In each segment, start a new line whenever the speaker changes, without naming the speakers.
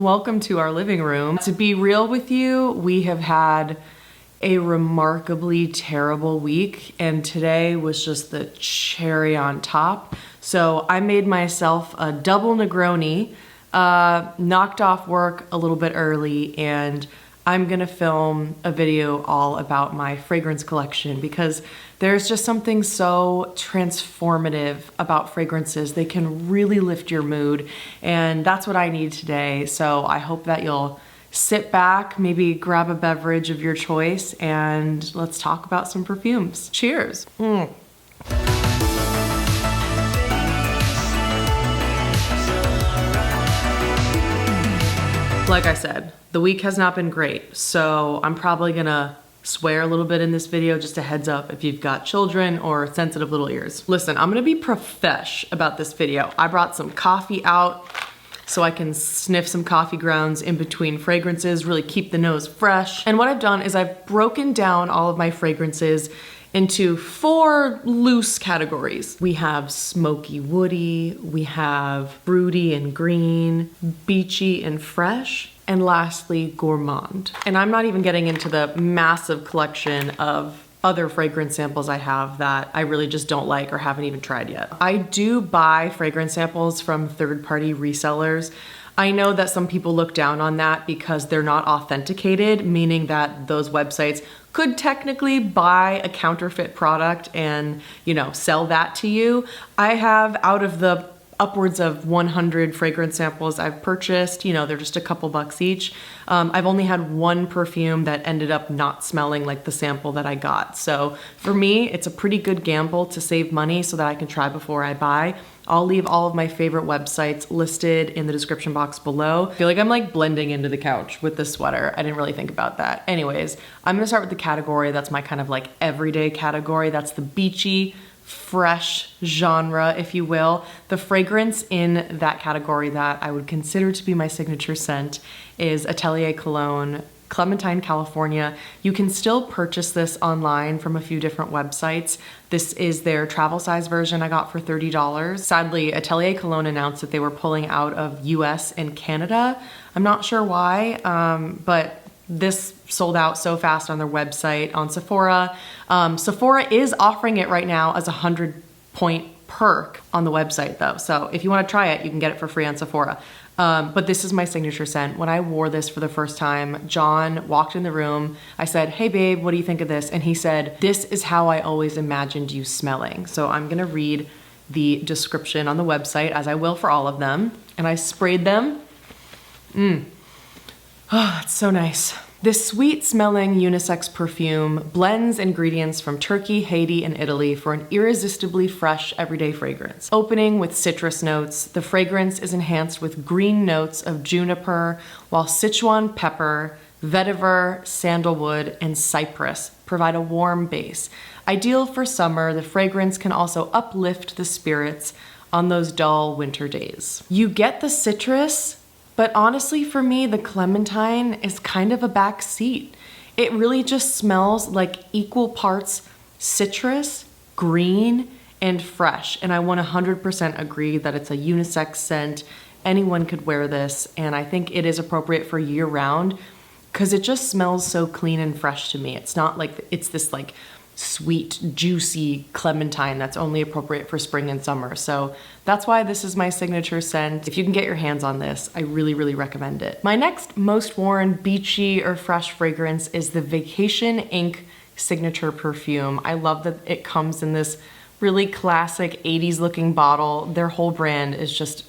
Welcome to our living room. To be real with you, we have had a remarkably terrible week, and today was just the cherry on top. So I made myself a double Negroni, knocked off work a little bit early, and I'm gonna film a video all about my fragrance collection because there's just something so transformative about fragrances. They can really lift your mood, and that's what I need today. So I hope that you'll sit back, maybe grab a beverage of your choice, and let's talk about some perfumes. Cheers. Like I said, the week has not been great, so I'm probably gonna swear a little bit in this video, just a heads up if you've got children or sensitive little ears. Listen, I'm gonna be profesh about this video. I brought some coffee out so I can sniff some coffee grounds in between fragrances, really keep the nose fresh. And what I've done is I've broken down all of my fragrances into 4 loose categories. We have smoky woody, we have fruity and green, beachy and fresh, and lastly, gourmand. And I'm not even getting into the massive collection of other fragrance samples I have that I really just don't like or haven't even tried yet. I do buy fragrance samples from third-party resellers. I know that some people look down on that because they're not authenticated, meaning that those websites could technically buy a counterfeit product and, you know, sell that to you. I have, out of the upwards of 100 fragrance samples I've purchased, you know, they're just a couple bucks each. I've only had one perfume that ended up not smelling like the sample that I got. So for me, it's a pretty good gamble to save money so that I can try before I buy. I'll leave all of my favorite websites listed in the description box below. I feel like I'm like blending into the couch with this sweater. I didn't really think about that. Anyways, I'm gonna start with the category that's my kind of like everyday category. That's the beachy, fresh genre, if you will. The fragrance in that category that I would consider to be my signature scent is Atelier Cologne, Clementine, California. You can still purchase this online from a few different websites. This is their travel size version I got for $30. Sadly, Atelier Cologne announced that they were pulling out of US and Canada. I'm not sure why, but this sold out so fast on their website, on Sephora. Sephora is offering it right now as a 100-point perk on the website though. So if you wanna try it, you can get it for free on Sephora. But this is my signature scent. When I wore this for the first time, John walked in the room. I said, "Hey babe, what do you think of this?" And he said, "This is how I always imagined you smelling." So I'm gonna read the description on the website, as I will for all of them. And I sprayed them. Oh, it's so nice. This sweet smelling unisex perfume blends ingredients from Turkey, Haiti, and Italy for an irresistibly fresh everyday fragrance. Opening with citrus notes, the fragrance is enhanced with green notes of juniper, while Sichuan pepper, vetiver, sandalwood, and cypress provide a warm base. Ideal for summer, the fragrance can also uplift the spirits on those dull winter days. You get the citrus, but honestly, for me, the clementine is kind of a back seat. It really just smells like equal parts citrus, green, and fresh. And I 100% agree that it's a unisex scent. Anyone could wear this, and I think it is appropriate for year round because it just smells so clean and fresh to me. It's not like it's this like sweet, juicy clementine that's only appropriate for spring and summer. So that's why this is my signature scent. If you can get your hands on this, I really, really recommend it. My next most worn beachy or fresh fragrance is the Vacation Inc. signature perfume. I love that it comes in this really classic 80s looking bottle. Their whole brand is just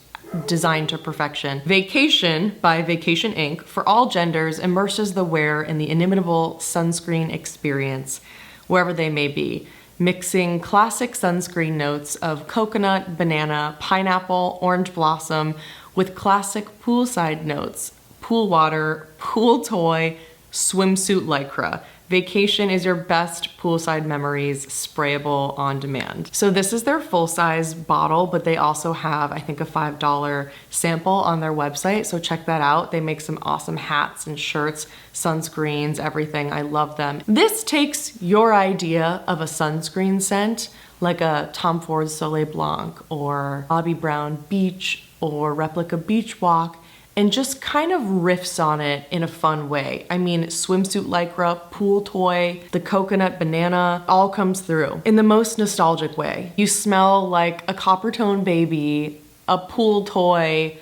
designed to perfection. Vacation by Vacation Inc. for all genders immerses the wearer in the inimitable sunscreen experience, wherever they may be, mixing classic sunscreen notes of coconut, banana, pineapple, orange blossom with classic poolside notes, pool water, pool toy, swimsuit lycra. Vacation is your best poolside memories, sprayable on demand. So this is their full-size bottle, but they also have, I think, a $5 sample on their website, so check that out. They make some awesome hats and shirts, sunscreens, everything. I love them. This takes your idea of a sunscreen scent, like a Tom Ford Soleil Blanc or Bobbi Brown Beach or Replica Beach Walk, and just kind of riffs on it in a fun way. I mean, swimsuit lycra, pool toy, the coconut banana, all comes through in the most nostalgic way. You smell like a copper tone baby, a pool toy,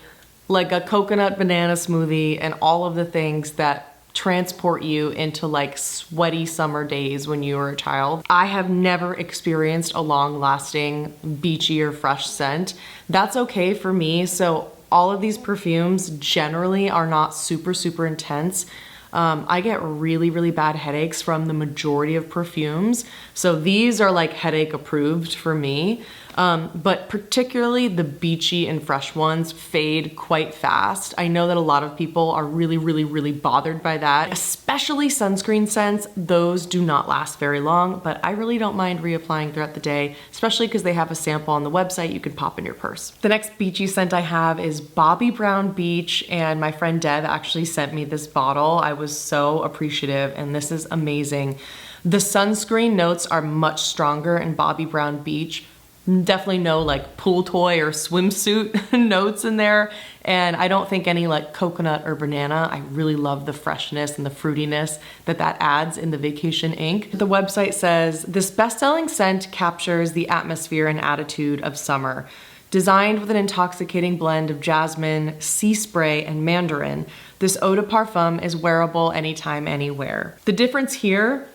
like a coconut banana smoothie, and all of the things that transport you into like sweaty summer days when you were a child. I have never experienced a long-lasting beachy or fresh scent. That's okay for me. So all of these perfumes generally are not super intense. I get really bad headaches from the majority of perfumes. So these are like headache approved for me. But particularly the beachy and fresh ones fade quite fast. I know that a lot of people are really bothered by that, especially sunscreen scents. Those do not last very long, but I really don't mind reapplying throughout the day, especially because they have a sample on the website you can pop in your purse. The next beachy scent I have is Bobbi Brown Beach, and my friend Deb actually sent me this bottle. I was so appreciative, and this is amazing. The sunscreen notes are much stronger in Bobbi Brown Beach. Definitely no like pool toy or swimsuit notes in there, and I don't think any like coconut or banana. I really love the freshness and the fruitiness that adds in the Vacation ink. The website says, this best-selling scent captures the atmosphere and attitude of summer. Designed with an intoxicating blend of jasmine, sea spray, and mandarin, this eau de parfum is wearable anytime, anywhere. The difference here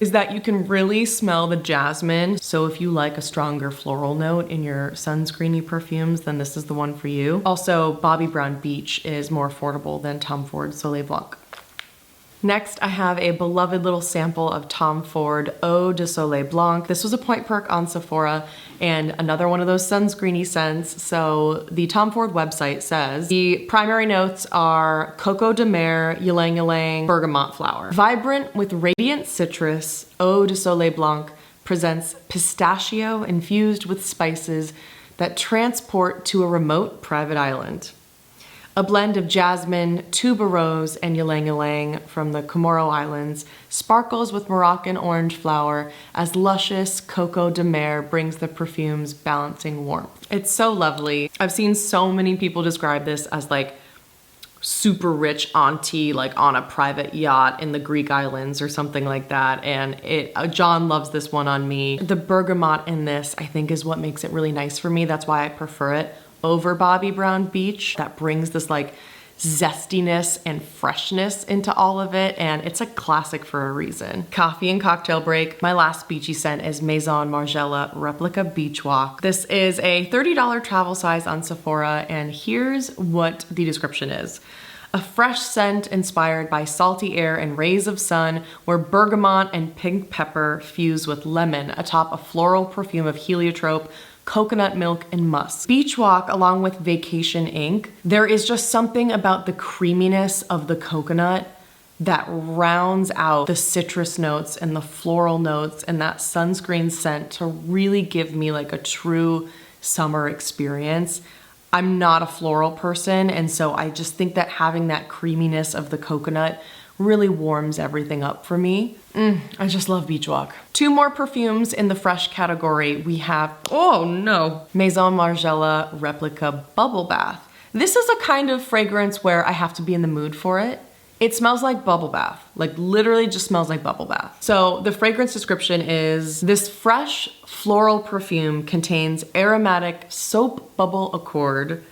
is that you can really smell the jasmine. So if you like a stronger floral note in your sunscreeny perfumes, then this is the one for you. Also, Bobbi Brown Beach is more affordable than Tom Ford Soleil Blanc. Next, I have a beloved little sample of Tom Ford Eau de Soleil Blanc. This was a point perk on Sephora and another one of those sunscreeny scents. So the Tom Ford website says the primary notes are coco de mer, ylang ylang, bergamot flower. Vibrant with radiant citrus, Eau de Soleil Blanc presents pistachio infused with spices that transport to a remote private island. A blend of jasmine, tuberose, and ylang ylang from the Comoro Islands sparkles with Moroccan orange flower as luscious coco de mer brings the perfume's balancing warmth. It's so lovely. I've seen so many people describe this as like super rich auntie, like on a private yacht in the Greek islands or something like that. And John loves this one on me. The bergamot in this, I think, is what makes it really nice for me. That's why I prefer it over Bobbi Brown Beach. That brings this like zestiness and freshness into all of it, and it's a classic for a reason. Coffee and cocktail break. My last beachy scent is Maison Margiela Replica Beach Walk. This is a $30 travel size on Sephora, and here's what the description is. A fresh scent inspired by salty air and rays of sun, where bergamot and pink pepper fuse with lemon atop a floral perfume of heliotrope, coconut milk, and musk. Beach Walk, along with Vacation ink, there is just something about the creaminess of the coconut that rounds out the citrus notes and the floral notes and that sunscreen scent to really give me like a true summer experience. I'm not a floral person, and so I just think that having that creaminess of the coconut really warms everything up for me. I just love Beach Walk. Two more perfumes in the fresh category. We have, oh no, Maison Margiela Replica Bubble Bath. This is a kind of fragrance where I have to be in the mood for it. It smells like bubble bath, like literally just smells like bubble bath. So the fragrance description is, this fresh floral perfume contains aromatic soap bubble accord,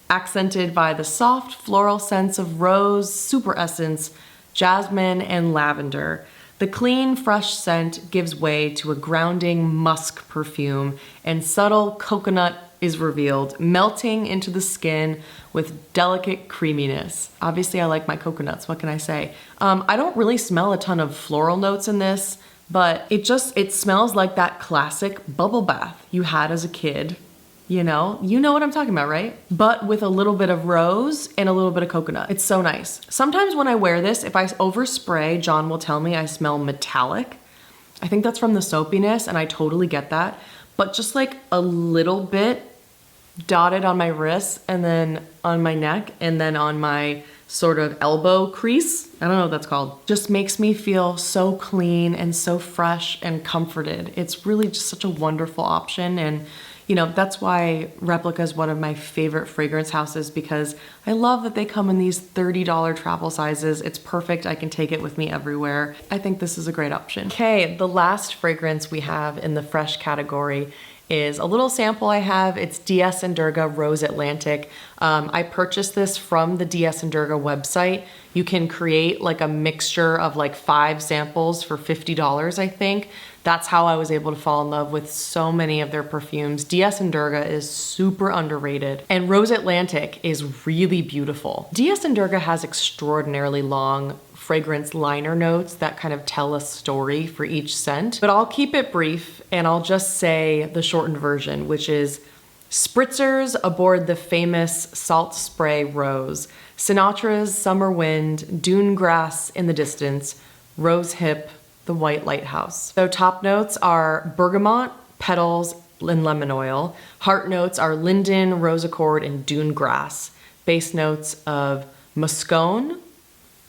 accented by the soft floral scents of rose, super essence, jasmine, and lavender. The clean, fresh scent gives way to a grounding musk perfume, and subtle coconut is revealed, melting into the skin with delicate creaminess. Obviously, I like my coconuts, what can I say? I don't really smell a ton of floral notes in this, but it smells like that classic bubble bath you had as a kid. You know what I'm talking about, right? But with a little bit of rose and a little bit of coconut. It's so nice. Sometimes when I wear this, if I overspray, John will tell me I smell metallic. I think that's from the soapiness, and I totally get that. But just like a little bit dotted on my wrists and then on my neck and then on my sort of elbow crease, I don't know what that's called, just makes me feel so clean and so fresh and comforted. It's really just such a wonderful option, and You know, that's why Replica is one of my favorite fragrance houses, because I love that they come in these $30 travel sizes. It's perfect. I can take it with me everywhere. I think this is a great option. Okay, the last fragrance we have in the fresh category is a little sample I have. It's DS & Durga Rose Atlantic. I purchased this from the DS & Durga website. You can create like a mixture of like 5 samples for $50, I think. That's how I was able to fall in love with so many of their perfumes. DS & Durga is super underrated, and Rose Atlantic is really beautiful. DS & Durga has extraordinarily long fragrance liner notes that kind of tell a story for each scent, but I'll keep it brief and I'll just say the shortened version, which is spritzers aboard the famous salt spray rose, Sinatra's summer wind, dune grass in the distance, rose hip, the white lighthouse. So top notes are bergamot, petals, and lemon oil. Heart notes are linden, rose accord, and dune grass. Base notes of muscone,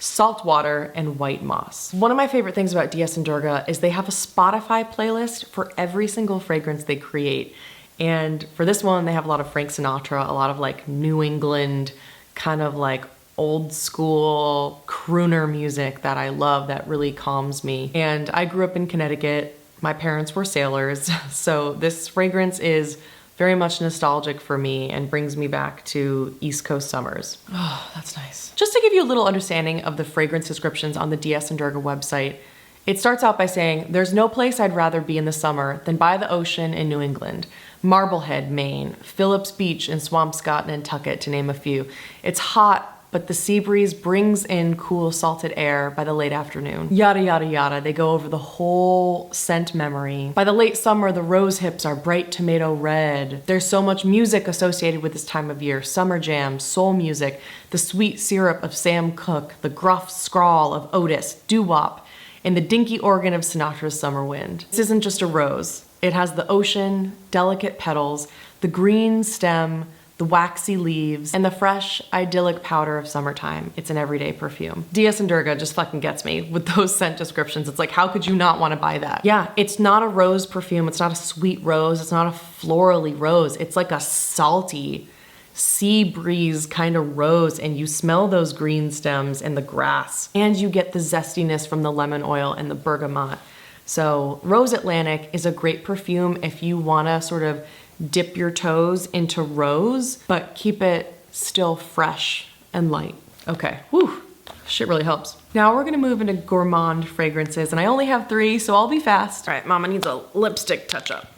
salt water, and white moss. One of my favorite things about DS & Durga is they have a Spotify playlist for every single fragrance they create. And for this one, they have a lot of Frank Sinatra, a lot of like New England, kind of like old school crooner music that I love, that really calms me. And I grew up in Connecticut. My parents were sailors, so this fragrance is very much nostalgic for me and brings me back to East Coast summers. Oh, that's nice. Just to give you a little understanding of the fragrance descriptions on the DS & Durga website, it starts out by saying, there's no place I'd rather be in the summer than by the ocean in New England. Marblehead, Maine, Phillips Beach in Swampscott, Nantucket, to name a few. It's hot, but the sea breeze brings in cool salted air by the late afternoon. Yada, yada, yada. They go over the whole scent memory. By the late summer, the rose hips are bright tomato red. There's so much music associated with this time of year. Summer jams, soul music, the sweet syrup of Sam Cooke, the gruff scrawl of Otis, doo-wop, and the dinky organ of Sinatra's summer wind. This isn't just a rose. It has the ocean, delicate petals, the green stem, the waxy leaves, and the fresh, idyllic powder of summertime. It's an everyday perfume. DS & Durga just fucking gets me with those scent descriptions. It's like, how could you not want to buy that? Yeah, it's not a rose perfume. It's not a sweet rose. It's not a florally rose. It's like a salty sea breeze kind of rose, and you smell those green stems and the grass, and you get the zestiness from the lemon oil and the bergamot. So Rose Atlantic is a great perfume if you want to sort of dip your toes into rose, but keep it still fresh and light. Okay, whew, shit really helps. Now we're gonna move into Gourmand fragrances, and I only have 3, so I'll be fast. All right, mama needs a lipstick touch-up.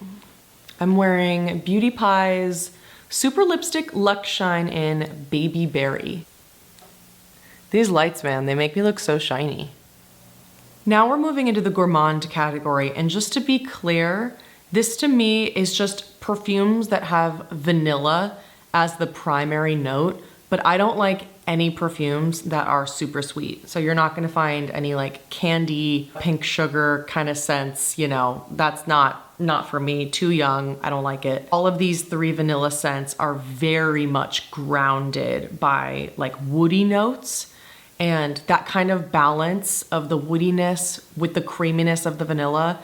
I'm wearing Beauty Pie's Super Lipstick Luxe Shine in Baby Berry. These lights, man, they make me look so shiny. Now we're moving into the Gourmand category, and just to be clear, this to me is just perfumes that have vanilla as the primary note, but I don't like any perfumes that are super sweet. So you're not gonna find any like candy, pink sugar kind of scents, you know, that's not for me, too young, I don't like it. All of these 3 vanilla scents are very much grounded by like woody notes, and that kind of balance of the woodiness with the creaminess of the vanilla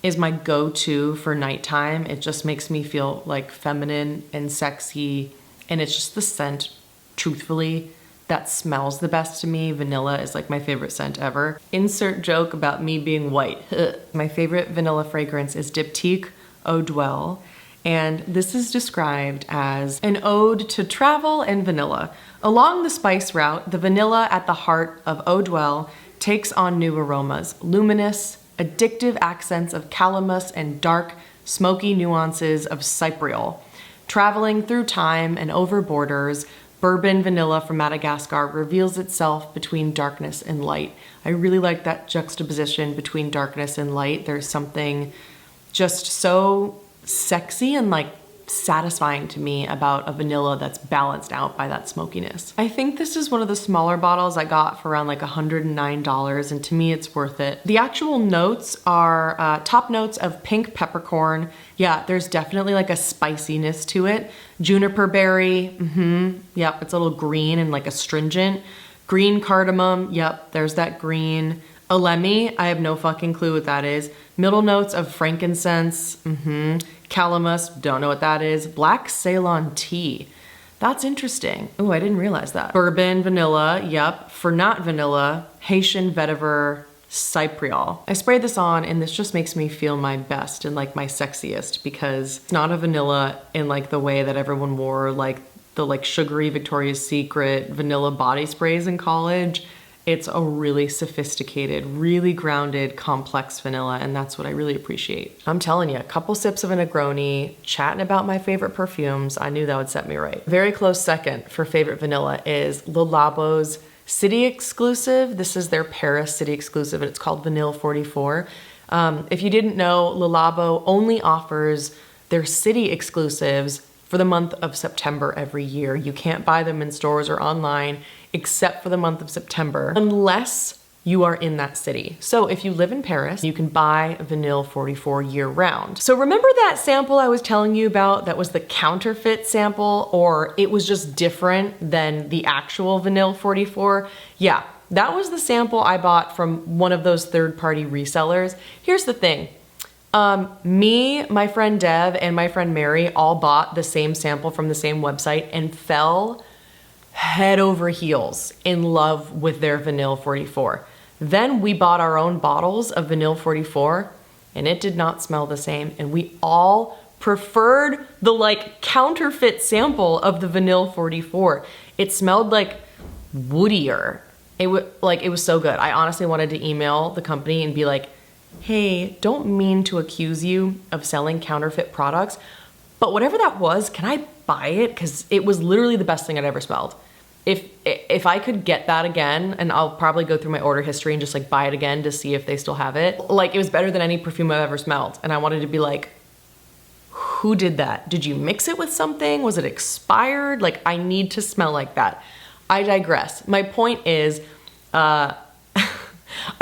is my go-to for nighttime. It just makes me feel like feminine and sexy, and it's just the scent, truthfully, that smells the best to me. Vanilla is like my favorite scent ever. Insert joke about me being white. My favorite vanilla fragrance is Diptyque Eau Dwell, and this is described as an ode to travel and vanilla. Along the spice route, the vanilla at the heart of Eau Dwell takes on new aromas, luminous, addictive accents of calamus and dark, smoky nuances of cypriol. Traveling through time and over borders, bourbon vanilla from Madagascar reveals itself between darkness and light. I really like that juxtaposition between darkness and light. There's something just so sexy and like satisfying to me about a vanilla that's balanced out by that smokiness. I think this is one of the smaller bottles I got for around like $109, and to me it's worth it. The actual notes are top notes of pink peppercorn. Yeah, there's definitely like a spiciness to it. Juniper berry, yep, it's a little green and like astringent. Green cardamom, yep, there's that green. Alemi, I have no fucking clue what that is. Middle notes of frankincense, calamus, don't know what that is. Black Ceylon tea. That's interesting. Oh, I didn't realize that. Bourbon vanilla, yep. Fernet vanilla, Haitian vetiver, Cypriol. I sprayed this on and this just makes me feel my best and like my sexiest because it's not a vanilla in like the way that everyone wore like the like sugary Victoria's Secret vanilla body sprays in college. It's a really sophisticated, really grounded, complex vanilla, and that's what I really appreciate. I'm telling you, a couple sips of a Negroni, chatting about my favorite perfumes, I knew that would set me right. Very close second for favorite vanilla is Labo's City Exclusive. This is their Paris City Exclusive, and it's called Vanille 44. If you didn't know, Labo only offers their city exclusives for the month of September every year. You can't buy them in stores or online except for the month of September, unless you are in that city. So if you live in Paris, you can buy Vanille 44 year round. So remember that sample I was telling you about that was the counterfeit sample, or it was just different than the actual Vanille 44? Yeah, that was the sample I bought from one of those third-party resellers. Here's the thing. Me, my friend Dev, and my friend Mary all bought the same sample from the same website and fell head over heels in love with their Vanille 44. Then we bought our own bottles of Vanille 44 and it did not smell the same, and we all preferred the like counterfeit sample of the Vanille 44. It smelled like woodier. It was so good. I honestly wanted to email the company and be like, hey, don't mean to accuse you of selling counterfeit products, but whatever that was, can I buy it? Because it was literally the best thing I'd ever smelled. If I could get that again, and I'll probably go through my order history and just like buy it again to see if they still have it. Like, it was better than any perfume I've ever smelled. And I wanted to be like, who did that? Did you mix it with something? Was it expired? Like, I need to smell like that. I digress. My point is, I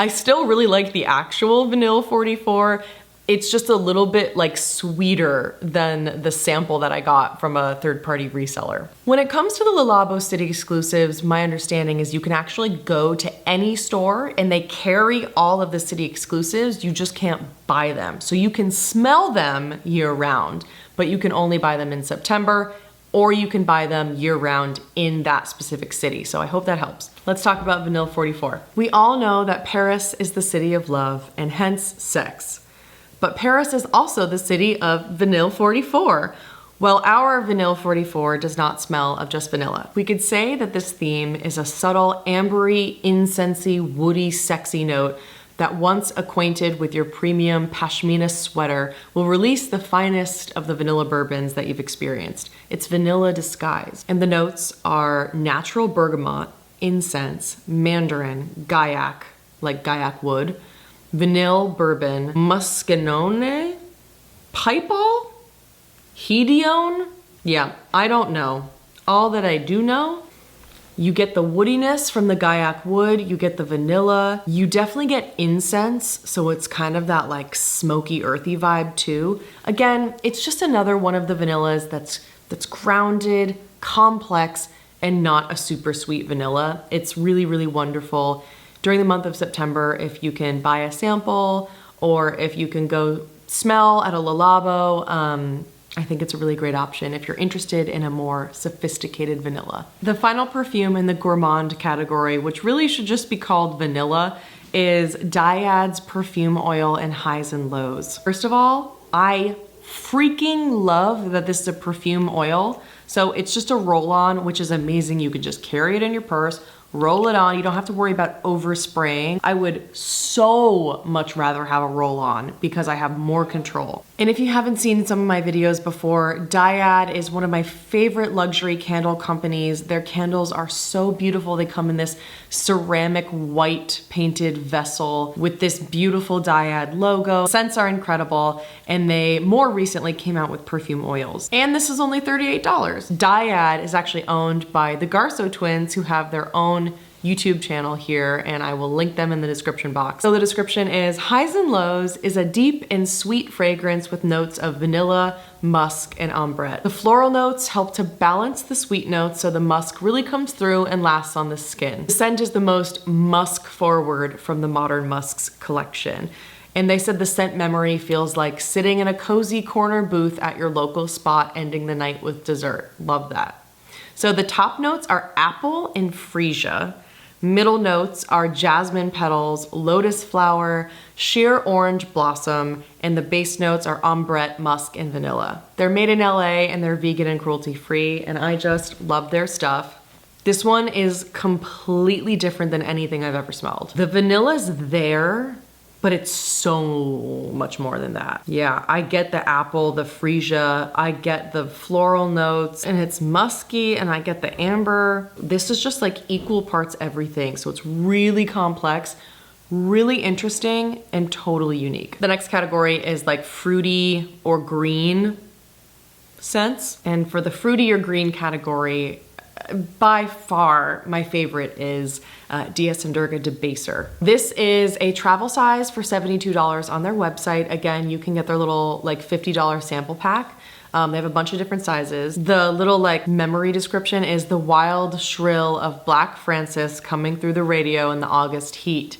still really like the actual Vanille 44. It's just a little bit like sweeter than the sample that I got from a third-party reseller. When it comes to the Labo City exclusives, my understanding is you can actually go to any store and they carry all of the city exclusives, you just can't buy them. So you can smell them year round, but you can only buy them in September, or you can buy them year round in that specific city. So I hope that helps. Let's talk about Vanille 44. We all know that Paris is the city of love and hence sex. But Paris is also the city of Vanille 44. Well, our Vanille 44 does not smell of just vanilla. We could say that this theme is a subtle, ambery, incensey, woody, sexy note that, once acquainted with your premium pashmina sweater, will release the finest of the vanilla bourbons that you've experienced. It's vanilla disguised. And the notes are natural bergamot, incense, mandarin, Gaiac, like Gaiac wood, vanille bourbon, muscanone, pipeall, hedione. Yeah, I don't know. All that I do know, you get the woodiness from the Gaiac wood, you get the vanilla, you definitely get incense, so it's kind of that like smoky, earthy vibe too. Again, it's just another one of the vanillas that's grounded, complex, and not a super sweet vanilla. It's really, really wonderful. During the month of September, if you can buy a sample or if you can go smell at a Labo, I think it's a really great option if you're interested in a more sophisticated vanilla. The final perfume in the Gourmand category, which really should just be called vanilla, is Dyad's Perfume Oil in Highs and Lows. First of all, I freaking love that this is a perfume oil. So it's just a roll-on, which is amazing. You could just carry it in your purse, roll it on. You don't have to worry about overspraying. I would so much rather have a roll-on because I have more control. And if you haven't seen some of my videos before, Dyad is one of my favorite luxury candle companies. Their candles are so beautiful. They come in this ceramic white painted vessel with this beautiful Dyad logo. Scents are incredible, and they more recently came out with perfume oils. And this is only $38. Dyad is actually owned by the Garceau twins, who have their own YouTube channel here, and I will link them in the description box. So the description is, Highs and Lows is a deep and sweet fragrance with notes of vanilla, musk, and ambrette. The floral notes help to balance the sweet notes so the musk really comes through and lasts on the skin. The scent is the most musk forward from the Modern Musks collection. And they said the scent memory feels like sitting in a cozy corner booth at your local spot, ending the night with dessert. Love that. So the top notes are apple and freesia. Middle notes are jasmine petals, lotus flower, sheer orange blossom, and the base notes are ambrette, musk, and vanilla. They're made in LA and they're vegan and cruelty free, and I just love their stuff. This one is completely different than anything I've ever smelled. The vanilla's there, but it's so much more than that. Yeah, I get the apple, the freesia, I get the floral notes, and it's musky, and I get the amber. This is just like equal parts everything, so it's really complex, really interesting, and totally unique. The next category is like fruity or green scents. And for the fruity or green category, by far my favorite is Dias & Durga Debaser. This is a travel size for $72 on their website. Again, you can get their little like $50 sample pack. They have a bunch of different sizes. The little like memory description is the wild shrill of Black Francis coming through the radio in the August heat.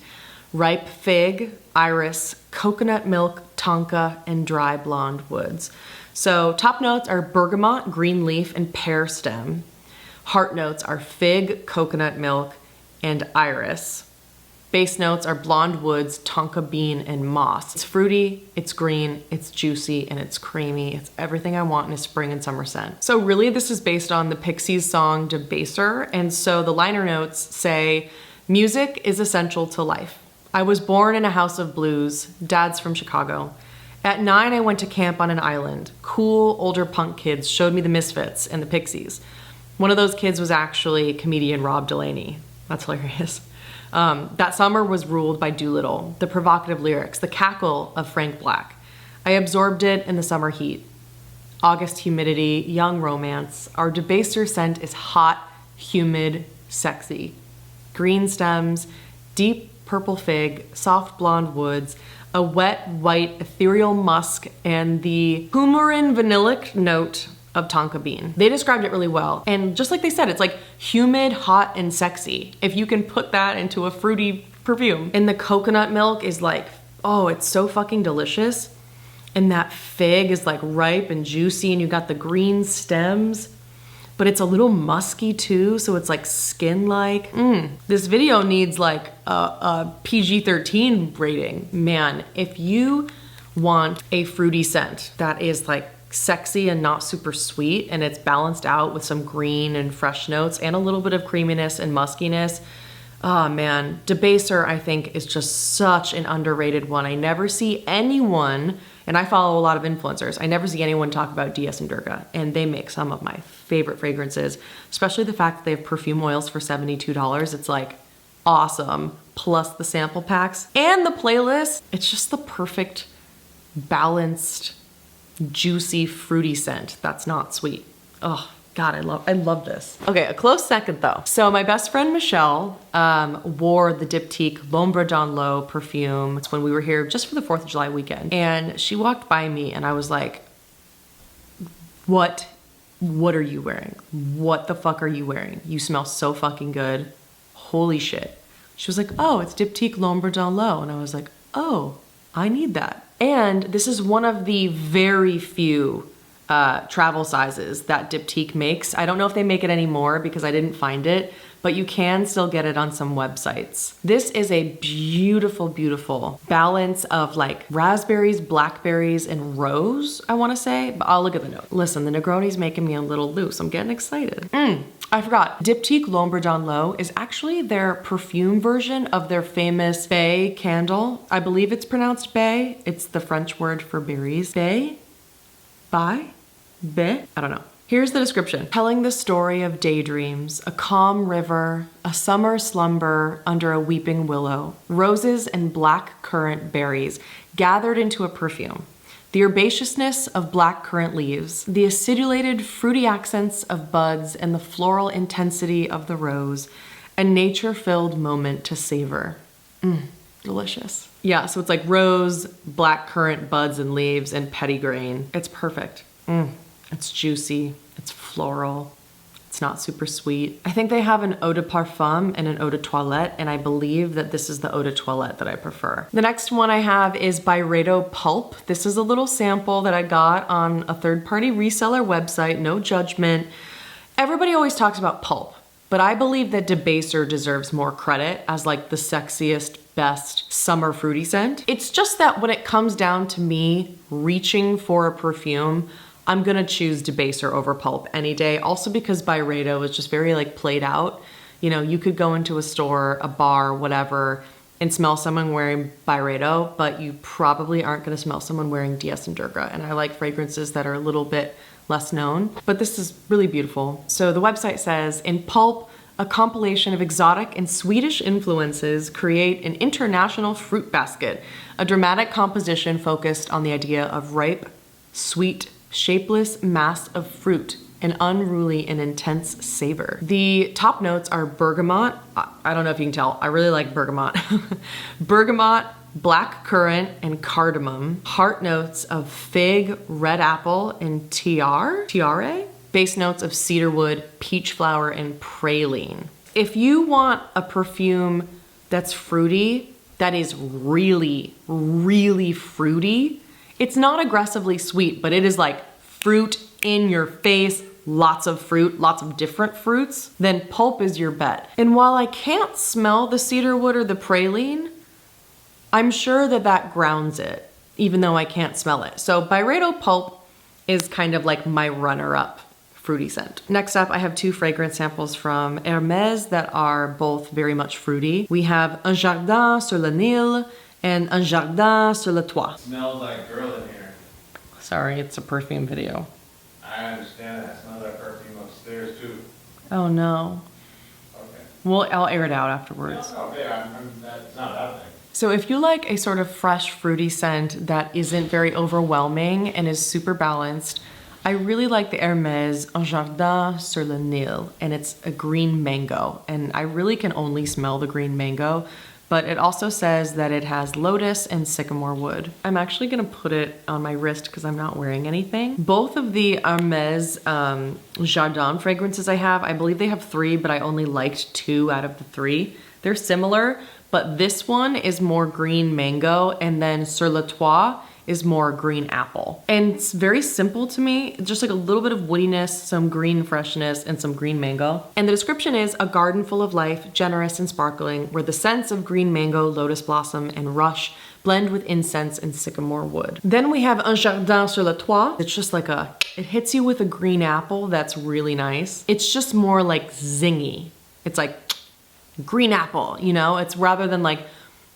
Ripe fig, iris, coconut milk, tonka, and dry blonde woods. So top notes are bergamot, green leaf, and pear stem. Heart notes are fig, coconut milk, and iris. Base notes are blonde woods, tonka bean, and moss. It's fruity, it's green, it's juicy, and it's creamy. It's everything I want in a spring and summer scent. So really this is based on the Pixies song Debaser, and so the liner notes say, music is essential to life. I was born in a house of blues, dad's from Chicago. At 9, I went to camp on an island. Cool, older punk kids showed me the Misfits and the Pixies. One of those kids was actually comedian Rob Delaney. That's hilarious. That summer was ruled by Doolittle, the provocative lyrics, the cackle of Frank Black. I absorbed it in the summer heat. August humidity, young romance. Our Debaser scent is hot, humid, sexy. Green stems, deep purple fig, soft blonde woods, a wet, white, ethereal musk, and the coumarin vanillic note of tonka bean. They described it really well. And just like they said, it's like humid, hot, and sexy. If you can put that into a fruity perfume. And the coconut milk is like, oh, it's so fucking delicious. And that fig is like ripe and juicy, and you got the green stems, but it's a little musky too, so it's like skin-like. This video needs like a PG-13 rating. Man, if you want a fruity scent that is like sexy and not super sweet, and it's balanced out with some green and fresh notes and a little bit of creaminess and muskiness. Oh man, Debaser I think is just such an underrated one. I never see anyone, and I follow a lot of influencers, I never see anyone talk about Dias & Durga, and they make some of my favorite fragrances, especially the fact that they have perfume oils for $72. It's like awesome, plus the sample packs and the playlist. It's just the perfect balanced juicy, fruity scent that's not sweet. Oh God, I love this. Okay, a close second though. So my best friend Michelle wore the Diptyque L'Ombre dans l'Eau perfume. It's when we were here just for the 4th of July weekend. And she walked by me and I was like, what are you wearing? What the fuck are you wearing? You smell so fucking good. Holy shit. She was like, oh, it's Diptyque L'Ombre dans l'Eau. And I was like, oh, I need that. And this is one of the very few travel sizes that Diptyque makes. I don't know if they make it anymore because I didn't find it, but you can still get it on some websites. This is a beautiful, beautiful balance of like raspberries, blackberries, and rose, I wanna say, but I'll look at the note. Listen, the Negroni's making me a little loose. I'm getting excited. I forgot. Diptyque L'Ombre dans l'Eau is actually their perfume version of their famous Bay candle. I believe it's pronounced Bay. It's the French word for berries. Bay? Bay? Bay? I don't know. Here's the description. Telling the story of daydreams, a calm river, a summer slumber under a weeping willow, roses and black currant berries gathered into a perfume. The herbaceousness of black currant leaves, the acidulated fruity accents of buds, and the floral intensity of the rose, a nature-filled moment to savor. Delicious. Yeah, so it's like rose, black currant buds and leaves, and petitgrain. It's perfect. It's juicy, it's floral, It's not super sweet. I think they have an eau de parfum and an eau de toilette, and I believe that this is the eau de toilette that I prefer. The next one I have is Byredo Pulp. This is a little sample that I got on a third-party reseller website, no judgment. Everybody always talks about Pulp, but I believe that Debaser deserves more credit as like the sexiest, best summer fruity scent. It's just that when it comes down to me reaching for a perfume, I'm gonna choose Debaser over Pulp any day. Also because Byredo is just very like played out. You know, you could go into a store, a bar, whatever, and smell someone wearing Byredo, but you probably aren't gonna smell someone wearing DS and Durga. And I like fragrances that are a little bit less known, but this is really beautiful. So the website says, in Pulp, a compilation of exotic and Swedish influences create an international fruit basket, a dramatic composition focused on the idea of ripe, sweet, shapeless mass of fruit, an unruly and intense savor. The top notes are bergamot. I don't know if you can tell, I really like bergamot. Bergamot, black currant, and cardamom. Heart notes of fig, red apple, and tiare. Base notes of cedarwood, peach flower, and praline. If you want a perfume that's fruity, that is really, really fruity, it's not aggressively sweet, but it is like fruit in your face, lots of fruit, lots of different fruits, then Pulp is your bet. And while I can't smell the cedarwood or the praline, I'm sure that that grounds it, even though I can't smell it. So Byredo Pulp is kind of like my runner-up fruity scent. Next up, I have two fragrance samples from Hermès that are both very much fruity. We have Un Jardin sur le Nil and Un Jardin sur le Toit.
Smells like girl in here.
Sorry, it's a perfume video.
I understand that. Smells like perfume upstairs too.
Oh no.
Okay.
Well, I'll air it out afterwards.
No, okay, that's not that thing.
So if you like a sort of fresh fruity scent that isn't very overwhelming and is super balanced, I really like the Hermès Un Jardin sur le Nil, and it's a green mango. And I really can only smell the green mango, but it also says that it has lotus and sycamore wood. I'm actually gonna put it on my wrist because I'm not wearing anything. Both of the Hermès Jardin fragrances I have, I believe they have 3, but I only liked 2 out of the 3. They're similar, but this one is more green mango, and then Sur le Toit is more green apple. And it's very simple to me, just like a little bit of woodiness, some green freshness, and some green mango. And the description is a garden full of life, generous and sparkling, where the scents of green mango, lotus blossom, and rush blend with incense and sycamore wood. Then we have Un Jardin sur le Toit. It's just like it hits you with a green apple that's really nice. It's just more like zingy. It's like green apple, you know? It's rather than like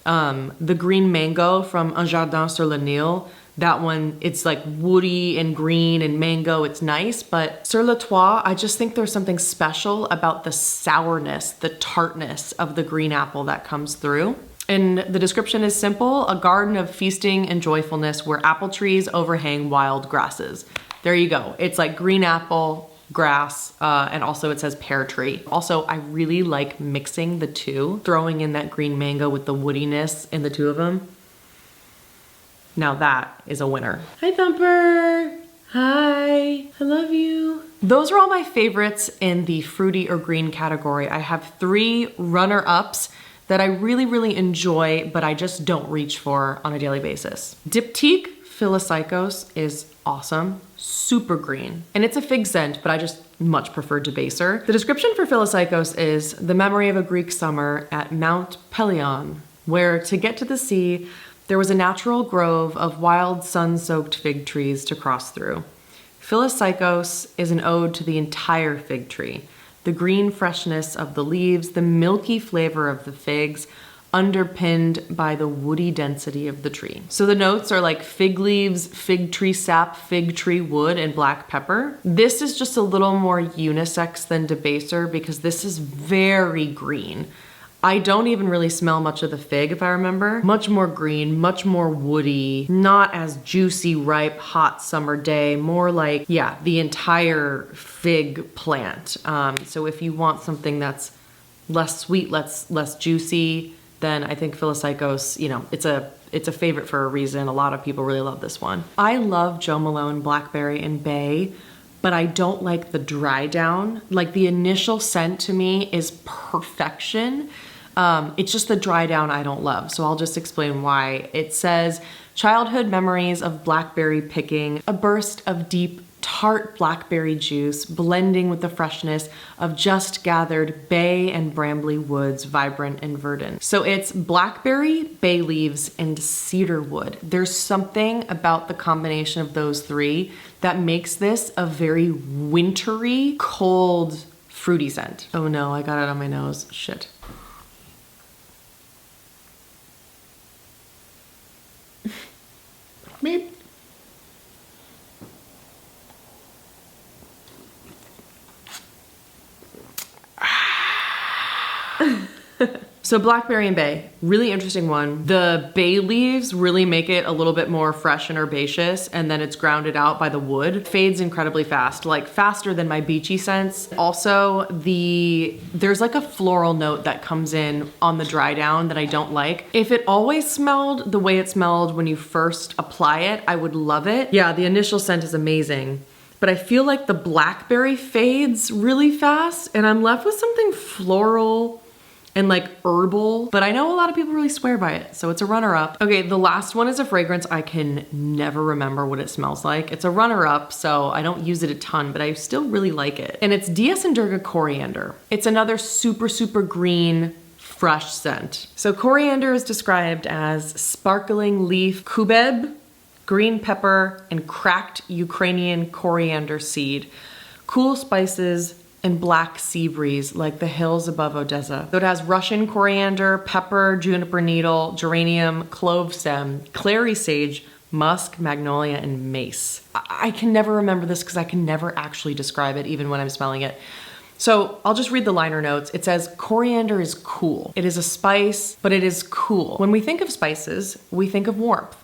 the green mango from Un Jardin sur le Nil. That one, it's like woody and green and mango, it's nice, but Sur le Toit, I just think there's something special about the sourness, the tartness of the green apple that comes through. And the description is simple, a garden of feasting and joyfulness where apple trees overhang wild grasses. There you go. It's like green apple, grass, and also it says pear tree. Also, I really like mixing the two, throwing in that green mango with the woodiness in the two of them. Now that is a winner. Hi Thumper! Hi, I love you. Those are all my favorites in the fruity or green category. I have 3 runner-ups that I really, really enjoy, but I just don't reach for on a daily basis. Diptyque Philocycos is awesome, super green. And it's a fig scent, but I just much prefer Debaser. The description for Philocycos is the memory of a Greek summer at Mount Pelion, where to get to the sea, there was a natural grove of wild sun-soaked fig trees to cross through. Philocycos is an ode to the entire fig tree, the green freshness of the leaves, the milky flavor of the figs, underpinned by the woody density of the tree. So the notes are like fig leaves, fig tree sap, fig tree wood, and black pepper. This is just a little more unisex than Debaser because this is very green. I don't even really smell much of the fig if I remember. Much more green, much more woody, not as juicy, ripe, hot summer day, more like, yeah, the entire fig plant. So if you want something that's less sweet, less juicy, then I think Philocycos, you know, it's a favorite for a reason. A lot of people really love this one. I love Jo Malone Blackberry and Bay, but I don't like the dry down. Like the initial scent to me is perfection. It's just the dry down I don't love. So I'll just explain why. It says, childhood memories of blackberry picking, a burst of deep tart blackberry juice blending with the freshness of just gathered bay and brambly woods, vibrant and verdant. So it's blackberry, bay leaves, and cedar wood. There's something about the combination of those three that makes this a very wintry, cold, fruity scent. Oh no, I got it on my nose. Shit. Meep. So blackberry and bay, really interesting one. The bay leaves really make it a little bit more fresh and herbaceous, and then it's grounded out by the wood. Fades incredibly fast, like faster than my beachy scents. Also, there's like a floral note that comes in on the dry down that I don't like. If it always smelled the way it smelled when you first apply it, I would love it. Yeah, the initial scent is amazing, but I feel like the blackberry fades really fast and I'm left with something floral and like herbal, but I know a lot of people really swear by it, so it's a runner-up. Okay, the last one is a fragrance I can never remember what it smells like. It's a runner-up, so I don't use it a ton, but I still really like it. And it's Dias and Durga Coriander. It's another super, super green, fresh scent. So coriander is described as sparkling leaf cubeb, green pepper, and cracked Ukrainian coriander seed. Cool spices, and black sea breeze like the hills above Odessa. So it has Russian coriander, pepper, juniper needle, geranium, clove stem, clary sage, musk, magnolia, and mace. I can never remember this because I can never actually describe it even when I'm smelling it. So I'll just read the liner notes. It says, coriander is cool. It is a spice, but it is cool. When we think of spices, we think of warmth.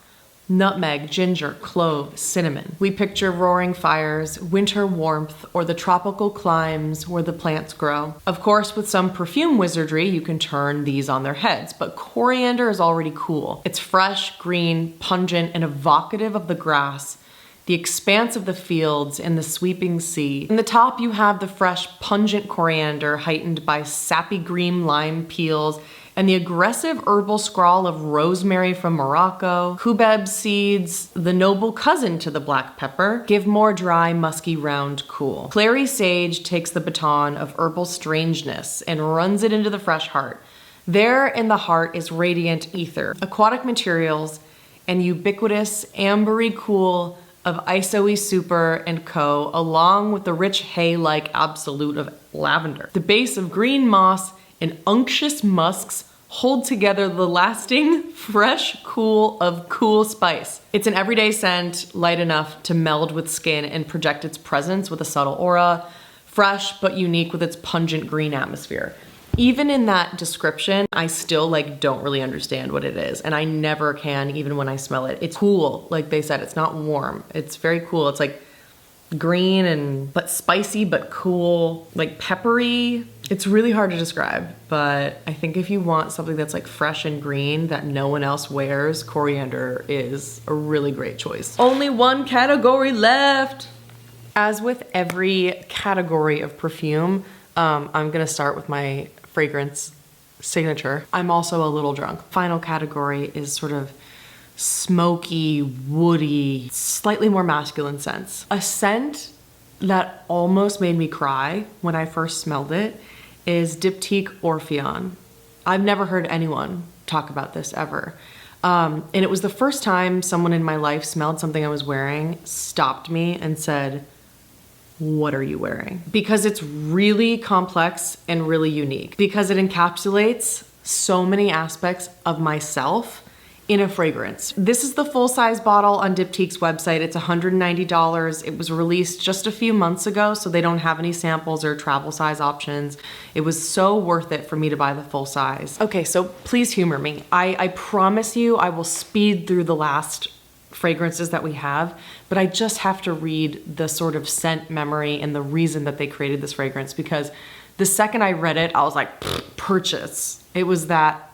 Nutmeg, ginger, clove, cinnamon. We picture roaring fires, winter warmth, or the tropical climes where the plants grow. Of course, with some perfume wizardry, you can turn these on their heads, but coriander is already cool. It's fresh, green, pungent, and evocative of the grass, the expanse of the fields, and the sweeping sea. In the top, you have the fresh, pungent coriander heightened by sappy green lime peels and the aggressive herbal scrawl of rosemary from Morocco. Cubeb seeds, the noble cousin to the black pepper, give more dry, musky, round cool. Clary sage takes the baton of herbal strangeness and runs it into the fresh heart. There in the heart is radiant ether, aquatic materials, and ubiquitous ambery cool of Isoe Super and Co., along with the rich hay-like absolute of lavender. The base of green moss and unctuous musks hold together the lasting, fresh cool of cool spice. It's an everyday scent, light enough to meld with skin and project its presence with a subtle aura, fresh but unique with its pungent green atmosphere. Even in that description, I still don't really understand what it is, and I never can even when I smell it. It's cool, like they said, it's not warm. It's very cool. It's like green but spicy but cool, like peppery. It's really hard to describe, but I think if you want something that's like fresh and green that no one else wears, coriander is a really great choice. Only one category left. As with every category of perfume, I'm gonna start with my fragrance signature. I'm also a little drunk. Final category is sort of smoky, woody, slightly more masculine scents. A scent that almost made me cry when I first smelled it is Diptyque Orpheon. I've never heard anyone talk about this ever. And it was the first time someone in my life smelled something I was wearing, stopped me and said, "What are you wearing?" Because it's really complex and really unique. Because it encapsulates so many aspects of myself in a fragrance. This is the full-size bottle on Diptyque's website. It's $190. It was released just a few months ago, so they don't have any samples or travel size options. It was so worth it for me to buy the full size. Okay, so please humor me. I promise you I will speed through the last fragrances that we have, but I just have to read the sort of scent memory and the reason that they created this fragrance, because the second I read it, I was like, purchase. It was that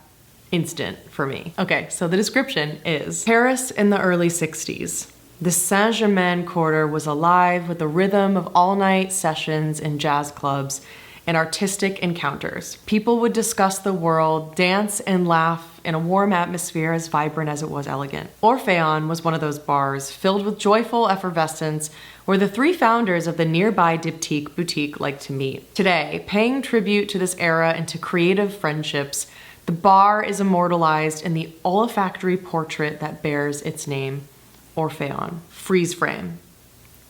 instant for me. Okay, so the description is Paris in the early 60s. The Saint-Germain quarter was alive with the rhythm of all-night sessions in jazz clubs and artistic encounters. People would discuss the world, dance and laugh in a warm atmosphere as vibrant as it was elegant. Orpheon was one of those bars filled with joyful effervescence where the three founders of the nearby Diptyque boutique liked to meet. Today, paying tribute to this era and to creative friendships, the bar is immortalized in the olfactory portrait that bears its name, Orpheon. Freeze frame.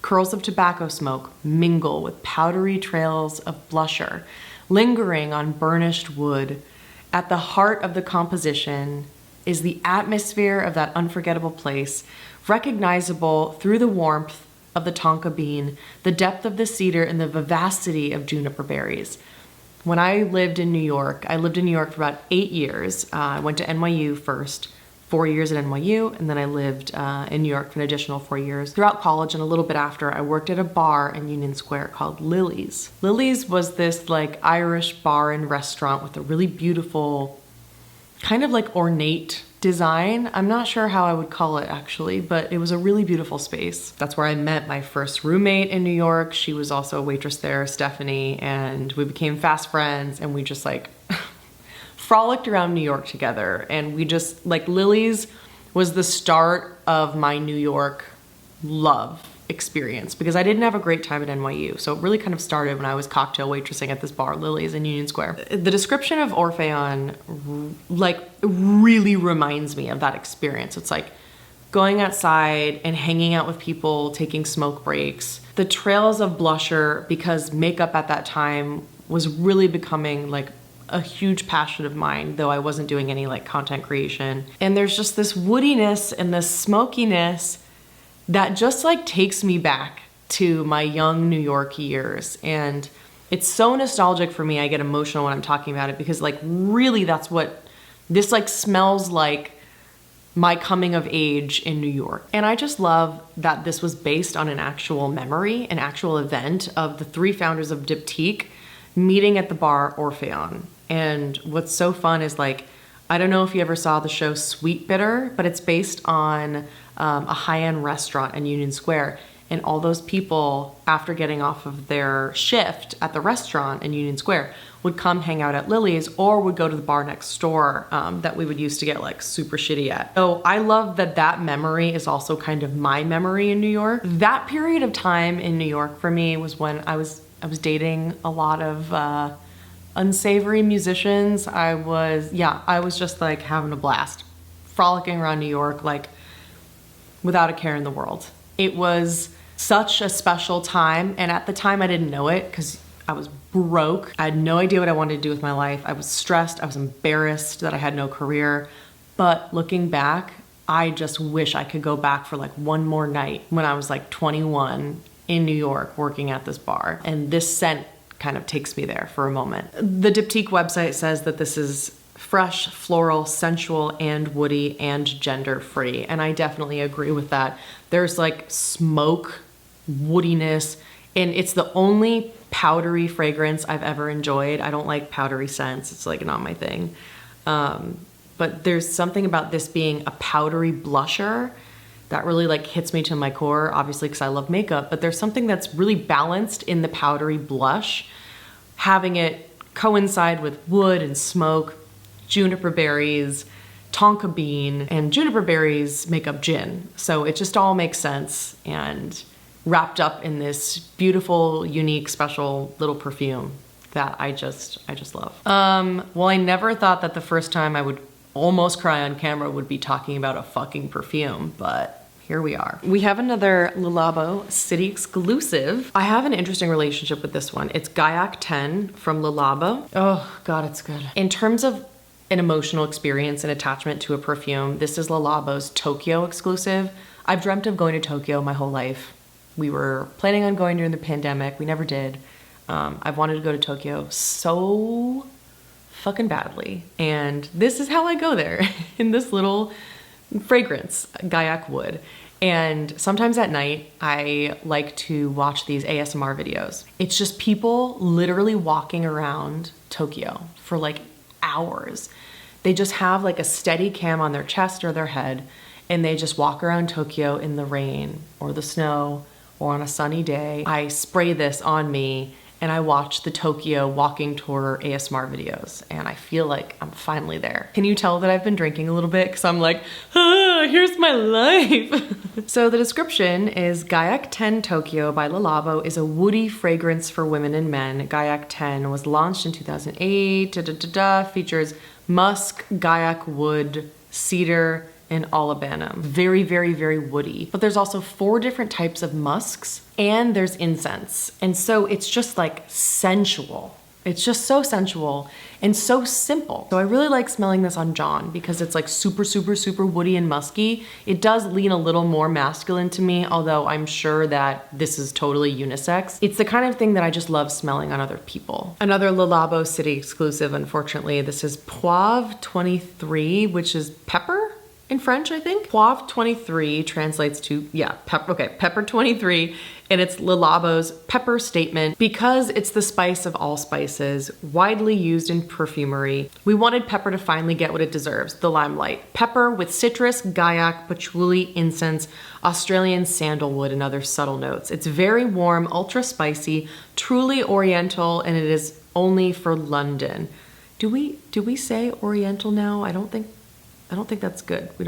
Curls of tobacco smoke mingle with powdery trails of blusher, lingering on burnished wood. At the heart of the composition is the atmosphere of that unforgettable place, recognizable through the warmth of the tonka bean, the depth of the cedar, and the vivacity of juniper berries. When I lived in New York, I lived in New York for about 8 years. I went to NYU first. 4 years at NYU, and then I lived in New York for an additional 4 years. Throughout college and a little bit after, I worked at a bar in Union Square called Lily's. Lily's was this like Irish bar and restaurant with a really beautiful, kind of like ornate design. I'm not sure how I would call it actually, but it was a really beautiful space. That's where I met my first roommate in New York. She was also a waitress there, Stephanie, and we became fast friends, and we just like frolicked around New York together, and we just, like, Lily's was the start of my New York love experience because I didn't have a great time at NYU. So it really kind of started when I was cocktail waitressing at this bar, Lily's in Union Square. The description of Orpheon like really reminds me of that experience. It's like going outside and hanging out with people, taking smoke breaks. The trails of blusher, because makeup at that time was really becoming like a huge passion of mine, though I wasn't doing any like content creation. And there's just this woodiness and this smokiness that just like takes me back to my young New York years. And it's so nostalgic for me. I get emotional when I'm talking about it because like really that's what this like smells like, my coming of age in New York. And I just love that this was based on an actual memory, an actual event of the three founders of Diptyque meeting at the bar Orpheon. And what's so fun is like, I don't know if you ever saw the show Sweet Bitter, but it's based on a high-end restaurant in Union Square. And all those people, after getting off of their shift at the restaurant in Union Square, would come hang out at Lily's or would go to the bar next door that we would use to get like super shitty at. So I love that that memory is also kind of my memory in New York. That period of time in New York for me was when I was dating a lot of unsavory musicians. I was just like having a blast, frolicking around New York like without a care in the world. It was such a special time, and at the time I didn't know it because I was broke. I had no idea what I wanted to do with my life. I was stressed. I was embarrassed that I had no career. But looking back, I just wish I could go back for like one more night when I was like 21 in New York working at this bar. And this scent kind of takes me there for a moment. The Diptyque website says that this is fresh, floral, sensual, and woody, and gender-free. And I definitely agree with that. There's like smoke, woodiness, and it's the only powdery fragrance I've ever enjoyed. I don't like powdery scents. It's like not my thing. But there's something about this being a powdery blusher that really like hits me to my core, obviously because I love makeup, but there's something that's really balanced in the powdery blush, having it coincide with wood and smoke, juniper berries, tonka bean, and juniper berries make up gin. So it just all makes sense and wrapped up in this beautiful, unique, special little perfume that I just love. Well, I never thought that the first time I would almost cry on camera would be talking about a fucking perfume, but here we are. We have another Labo city exclusive. I have an interesting relationship with this one. It's Gaiac 10 from Labo. Oh God, it's good. In terms of an emotional experience and attachment to a perfume, this is Labo's Tokyo exclusive. I've dreamt of going to Tokyo my whole life. We were planning on going during the pandemic. We never did. I've wanted to go to Tokyo so fucking badly. And this is how I go there, in this little fragrance, Gaiac wood. And sometimes at night, I like to watch these ASMR videos. It's just people literally walking around Tokyo for like hours. They just have like a steady cam on their chest or their head, and they just walk around Tokyo in the rain or the snow or on a sunny day, I spray this on me and I watch the Tokyo walking tour ASMR videos, and I feel like I'm finally there. Can you tell that I've been drinking a little bit? Because I'm like, here's my life. So the description is Gaiac 10 Tokyo by Labo is a woody fragrance for women and men. Gaiac 10 was launched in 2008, features musk, Gaiac wood, cedar, and olibanum. Very, very, very woody. But there's also 4 different types of musks, and there's incense. And so it's just like sensual. It's just so sensual and so simple. So I really like smelling this on John because it's like super, super, super woody and musky. It does lean a little more masculine to me, although I'm sure that this is totally unisex. It's the kind of thing that I just love smelling on other people. Another Labo City exclusive, unfortunately. This is Poivre 23, which is pepper in French, I think. Poivre 23 translates to, yeah, pepper 23, and it's Labo's pepper statement. Because it's the spice of all spices, widely used in perfumery, we wanted pepper to finally get what it deserves, the limelight. Pepper with citrus, Gaiac, patchouli, incense, Australian sandalwood, and other subtle notes. It's very warm, ultra spicy, truly oriental, and it is only for London. Do we say oriental now? I don't think that's good. I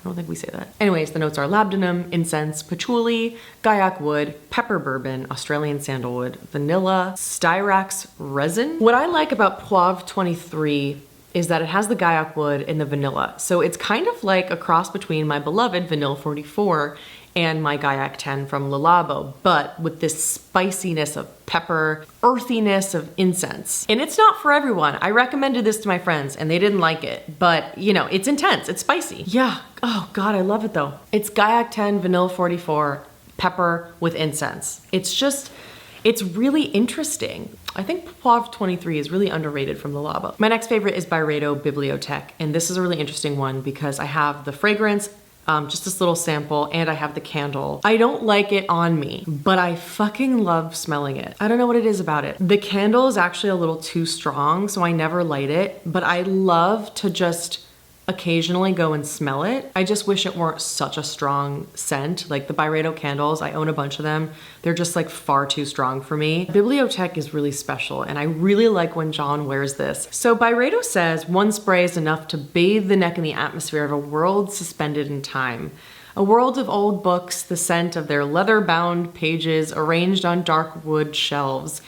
don't think we say that. Anyways, the notes are labdanum, incense, patchouli, Gaiac wood, pepper bourbon, Australian sandalwood, vanilla, styrax resin. What I like about Poivre 23 is that it has the Gaiac wood and the vanilla. So it's kind of like a cross between my beloved Vanilla 44 and my Gaiac 10 from Labo, but with this spiciness of pepper, earthiness of incense. And it's not for everyone. I recommended this to my friends and they didn't like it, but you know, it's intense, it's spicy. Yeah, oh God, I love it though. It's Gaiac 10 Vanilla 44, pepper with incense. It's really interesting. I think Poivre 23 is really underrated from Labo. My next favorite is Byredo Bibliothèque, and this is a really interesting one because I have the fragrance, just this little sample, and I have the candle. I don't like it on me, but I fucking love smelling it. I don't know what it is about it. The candle is actually a little too strong, so I never light it, but I love to just occasionally go and smell it. I just wish it weren't such a strong scent. Like the Byredo candles, I own a bunch of them. They're just like far too strong for me. Bibliothèque is really special, and I really like when John wears this. So Byredo says, one spray is enough to bathe the neck in the atmosphere of a world suspended in time. A world of old books, the scent of their leather-bound pages arranged on dark wood shelves.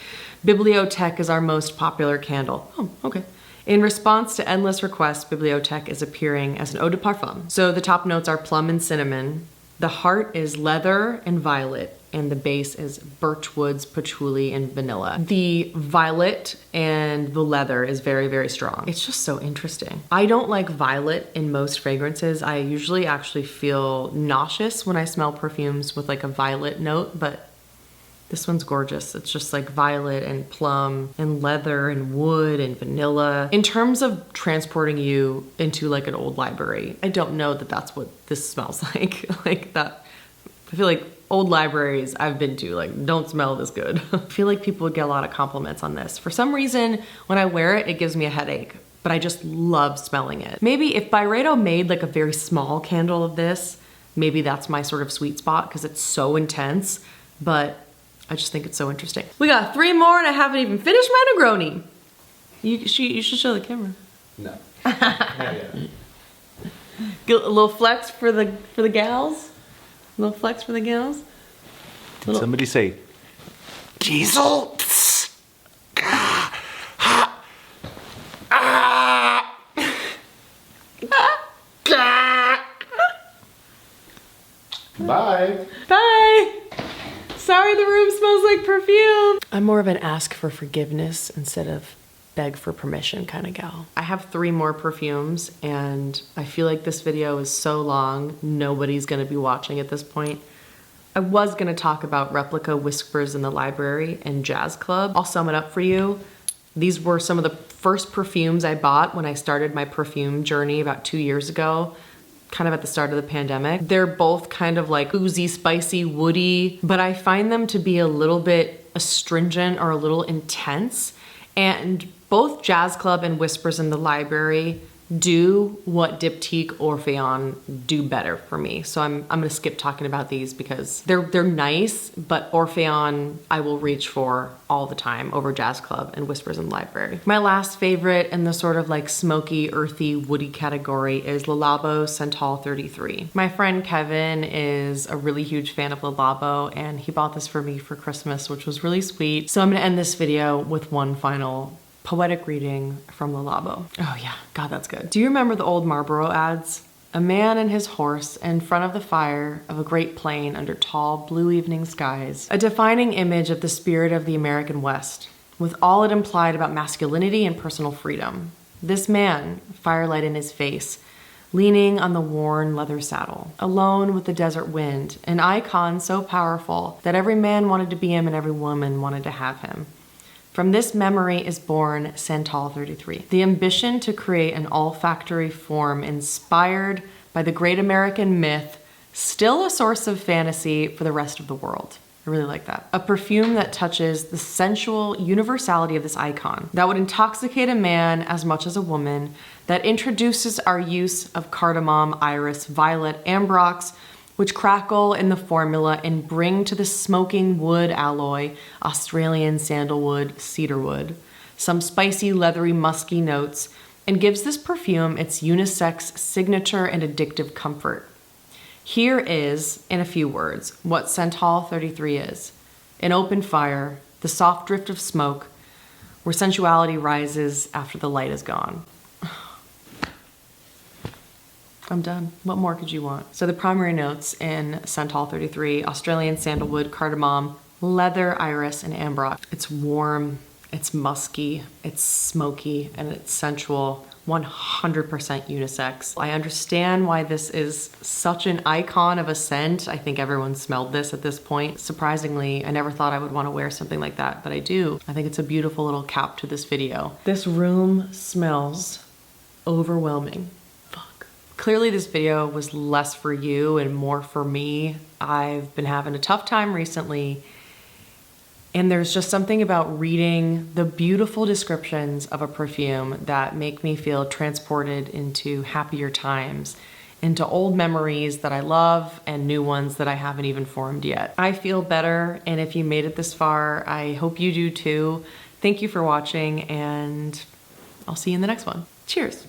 Bibliothèque is our most popular candle. Oh, okay. In response to endless requests, Bibliothèque is appearing as an eau de parfum. So the top notes are plum and cinnamon. The heart is leather and violet, and the base is birch woods, patchouli, and vanilla. The violet and the leather is very, very strong. It's just so interesting. I don't like violet in most fragrances. I usually actually feel nauseous when I smell perfumes with like a violet note, but this one's gorgeous. It's just like violet and plum and leather and wood and vanilla. In terms of transporting you into like an old library, I don't know that that's what this smells like. Like that, I feel like old libraries I've been to like don't smell this good. I feel like people would get a lot of compliments on this. For some reason, when I wear it, it gives me a headache, but I just love smelling it. Maybe if Byredo made like a very small candle of this, maybe that's my sort of sweet spot because it's so intense, but I just think it's so interesting. We got 3 more and I haven't even finished my Negroni. You should show the camera.
No. Not yet.
Get a little flex for the gals. A little flex for the gals.
Did somebody say, Diesel? Bye.
Bye. Sorry, the room smells like perfume. I'm more of an ask for forgiveness instead of beg for permission kind of gal. I have 3 more perfumes and I feel like this video is so long, nobody's gonna be watching at this point. I was gonna talk about Replica Whispers in the Library and Jazz Club. I'll sum it up for you. These were some of the first perfumes I bought when I started my perfume journey about 2 years ago, kind of at the start of the pandemic. They're both kind of like oozy, spicy, woody, but I find them to be a little bit astringent or a little intense. And both Jazz Club and Whispers in the Library do what Diptyque Orphéon do better for me. So I'm gonna skip talking about these because they're nice, but Orphéon I will reach for all the time over Jazz Club and Whispers in the Library. My last favorite in the sort of like smoky, earthy, woody category is Labo Santal 33. My friend Kevin is a really huge fan of Labo, and he bought this for me for Christmas, which was really sweet. So I'm gonna end this video with one final poetic reading from Labo. Oh yeah, God, that's good. Do you remember the old Marlboro ads? A man and his horse in front of the fire of a great plain under tall blue evening skies. A defining image of the spirit of the American West, with all it implied about masculinity and personal freedom. This man, firelight in his face, leaning on the worn leather saddle, alone with the desert wind, an icon so powerful that every man wanted to be him and every woman wanted to have him. From this memory is born Santal 33, the ambition to create an olfactory form inspired by the great American myth, still a source of fantasy for the rest of the world. I really like that. A perfume that touches the sensual universality of this icon, that would intoxicate a man as much as a woman, that introduces our use of cardamom, iris, violet, ambrox, which crackle in the formula and bring to the smoking wood alloy, Australian sandalwood, cedarwood, some spicy, leathery, musky notes, and gives this perfume its unisex signature and addictive comfort. Here is, in a few words, what Santal 33 is. An open fire, the soft drift of smoke, where sensuality rises after the light is gone. I'm done. What more could you want? So the primary notes in Santal 33, Australian sandalwood, cardamom, leather, iris, and ambrox. It's warm, it's musky, it's smoky, and it's sensual, 100% unisex. I understand why this is such an icon of a scent. I think everyone smelled this at this point. Surprisingly, I never thought I would want to wear something like that, but I do. I think it's a beautiful little cap to this video. This room smells overwhelming. Clearly this video was less for you and more for me. I've been having a tough time recently, and there's just something about reading the beautiful descriptions of a perfume that make me feel transported into happier times, into old memories that I love and new ones that I haven't even formed yet. I feel better, and if you made it this far, I hope you do too. Thank you for watching, and I'll see you in the next one. Cheers.